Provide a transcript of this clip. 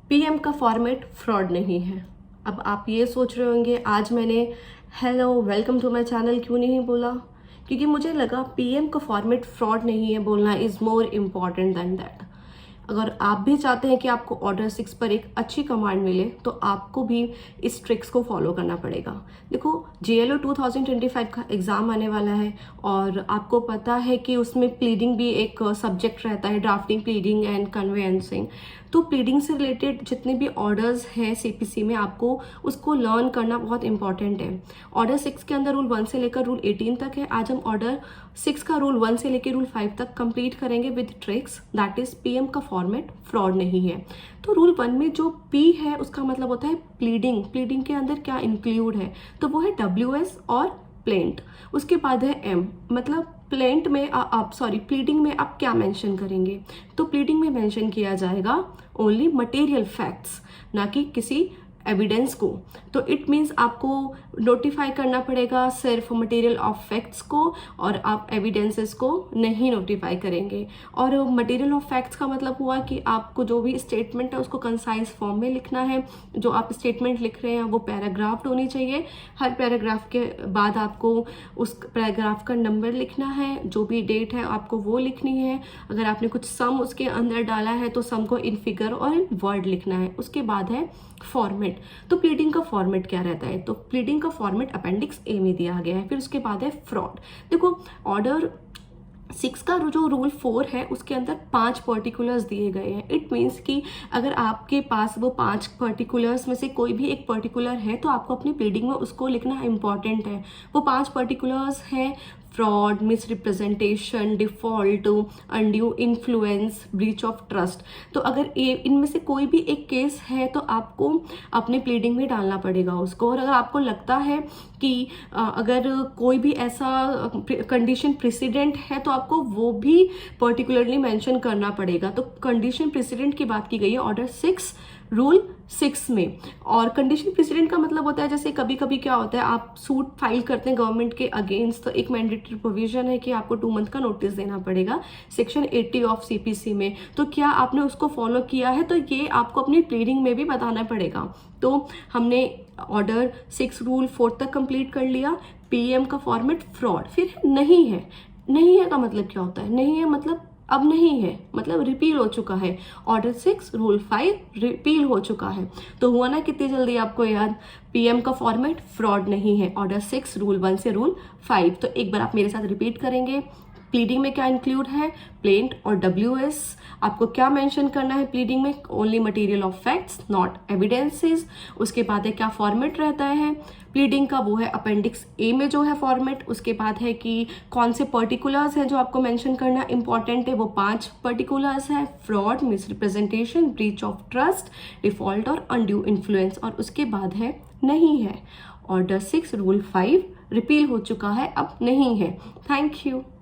PM का format fraud नहीं है। अब आप ये सोच रहे होंगे आज मैंने hello welcome to my channel क्यों नहीं बोला, क्योंकि मुझे लगा पीएम का फॉर्मेट फ्रॉड नहीं है बोलना is more important than that. अगर आप भी चाहते हैं कि आपको ऑर्डर 6 पर एक अच्छी कमांड मिले तो आपको भी इस ट्रिक्स को फॉलो करना पड़ेगा। देखो JLO 2025 का एग्ज़ाम आने वाला है और आपको पता है कि उसमें प्लीडिंग भी एक सब्जेक्ट रहता है, ड्राफ्टिंग, प्लीडिंग एंड कन्वेंसिंग। तो प्लीडिंग से रिलेटेड जितने भी ऑर्डर्स हैं CPC में आपको उसको लर्न करना बहुत इंपॉर्टेंट है। ऑर्डर 6 के अंदर रूल 1 से लेकर रूल 18 तक है। आज हम ऑर्डर 6 का रूल 1 से लेकर रूल 5 तक कंप्लीट करेंगे with tricks, that is PM का फॉर्मेट फ्रॉड नहीं है। तो रूल 1 में जो P है उसका मतलब होता है प्लीडिंग। प्लीडिंग के अंदर क्या इंक्लूड है, तो वो है WS और प्लेंट। उसके बाद है M, मतलब प्लेंट में प्लीडिंग में आप क्या मेंशन करेंगे, तो प्लीडिंग में मेंशन किया जाएगा ओनली मटेरियल फैक्ट्स, ना कि किसी एविडेंस को। तो इट मीन्स आपको नोटिफाई करना पड़ेगा सिर्फ मटेरियल ऑफ फैक्ट्स को और आप एविडेंसेस को नहीं नोटिफाई करेंगे। और मटेरियल ऑफ फैक्ट्स का मतलब हुआ कि आपको जो भी स्टेटमेंट है उसको कंसाइज फॉर्म में लिखना है। जो आप स्टेटमेंट लिख रहे हैं वो पैराग्राफ्ड होनी चाहिए। हर पैराग्राफ के बाद आपको उस पैराग्राफ का नंबर लिखना है, जो भी डेट है आपको वो लिखनी है। अगर आपने कुछ सम उसके अंदर डाला है तो सम को इन फिगर और इन वर्ड लिखना है। उसके बाद है फॉर्मेट। तो प्लीडिंग का फॉर्मेट क्या रहता है, तो प्लीडिंग का फॉर्मेट अपेंडिक्स ए में दिया गया है। फिर उसके बाद है फ्रॉड। देखो ऑर्डर 6 का जो रूल 4 है उसके अंदर 5 पर्टिकुलर्स दिए गए हैं। इट मीन्स कि अगर आपके पास वो 5 पर्टिकुलर्स में से कोई भी एक पर्टिकुलर है तो आपको अपनी प्लीडिंग में उसको लिखना इंपॉर्टेंट है। वो 5 पर्टिकुलर्स हैं fraud, misrepresentation, default, undue influence, breach of trust. तो अगर इनमें से कोई भी एक केस है तो आपको अपने प्लीडिंग में डालना पड़ेगा उसको। और अगर आपको लगता है कि अगर कोई भी ऐसा कंडीशन प्रेसिडेंट है तो आपको वो भी पर्टिकुलरली मेंशन करना पड़ेगा। तो कंडीशन प्रेसिडेंट की बात की गई है ऑर्डर 6 रूल 6 में। और कंडीशन प्रेसिडेंट का मतलब होता है जैसे कभी कभी क्या होता है आप सूट फाइल करते हैं गवर्नमेंट के अगेंस्ट, तो एक मैंडेटरी प्रोविजन है कि आपको 2 मंथ का नोटिस देना पड़ेगा सेक्शन 80 ऑफ CPC में। तो क्या आपने उसको फॉलो किया है, तो ये आपको अपनी प्लीडिंग में भी बताना पड़ेगा। तो हमने ऑर्डर 6 रूल 4 तक कंप्लीट कर लिया। PM का फॉर्मेट फ्रॉड। फिर नहीं है। नहीं है का मतलब क्या होता है, नहीं है मतलब अब नहीं है, मतलब रिपील हो चुका है। ऑर्डर 6 रूल 5 रिपील हो चुका है। तो हुआ ना कितनी जल्दी आपको याद, PM का फॉर्मेट फ्रॉड नहीं है। ऑर्डर 6 रूल 1 से रूल 5। तो एक बार आप मेरे साथ रिपीट करेंगे। प्लीडिंग में क्या इंक्लूड है, प्लेंट और WS। आपको क्या मेंशन करना है प्लीडिंग में, only material of facts not evidences. उसके बाद है क्या फॉर्मेट रहता है प्लीडिंग का, वो है अपेंडिक्स A में जो है फॉर्मेट। उसके बाद है कि कौन से पर्टिकुलर्स हैं जो आपको मेंशन करना इंपॉर्टेंट है, वो 5 पर्टिकुलर्स है, fraud, misrepresentation, breach of trust, default और अनड्यू इन्फ्लुएंस। और उसके बाद है नहीं है। ऑर्डर 6 रूल 5 रिपील हो चुका है, अब नहीं है। Thank you.